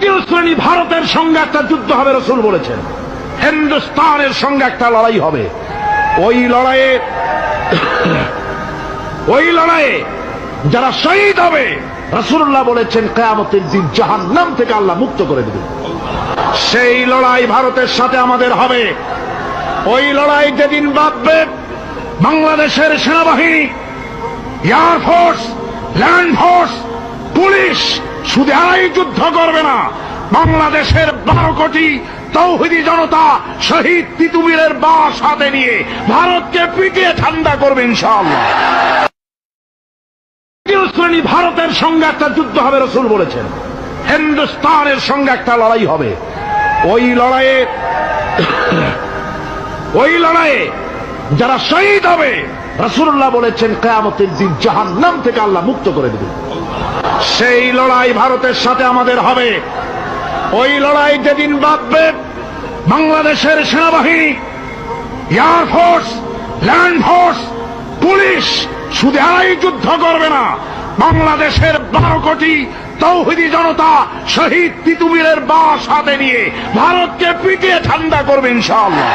শ্রেণী ভারতের সঙ্গে একটা যুদ্ধ হবে, রাসূল বলেছেন। হিন্দুস্তানের সঙ্গে একটা লড়াই হবে। ওই লড়াইয়ে যারা শহীদ হবে, রাসূলুল্লাহ বলেছেন কিয়ামতের দিন জাহান্নাম থেকে আল্লাহ মুক্ত করে দেবেন। সেই লড়াই ভারতের সাথে আমাদের হবে। ওই লড়াই যেদিন বাঁধবে, বাংলাদেশের সেনাবাহিনী, এয়ারফোর্স, ল্যান্ড ফোর্স, পুলিশ শুধু এরাই যুদ্ধ করবে না, বাংলাদেশের 12 কোটি তৌহিদি জনতা শহীদ তিতুমীরের বাস হাতে নিয়ে ভারতকে পিটিয়ে ঠান্ডা করবে ইনশাআল্লাহ। শ্রেণী ভারতের সঙ্গে একটা যুদ্ধ হবে, রাসূল বলেছেন। হিন্দুস্তানের সঙ্গে একটা লড়াই হবে। ওই লড়াইয়ে যারা শহীদ হবে, রাসূলুল্লাহ বলেছেন কিয়ামতের দিন জাহান্নাম থেকে আল্লাহ মুক্ত করে দেবেন। সেই লড়াই ভারতের সাথে আমাদের হবে। ওই লড়াই যেদিন বাঁধবে, বাংলাদেশের সেনাবাহিনী, এয়ারফোর্স, ল্যান্ড ফোর্স, পুলিশ শুধু এরাই যুদ্ধ করবে না, বাংলাদেশের 12 কোটি তৌহিদি জনতা শহীদ তিতুমীরের বাস হাতে নিয়ে ভারতকে পিটিয়ে ঠান্ডা করবে ইনশাআল্লাহ।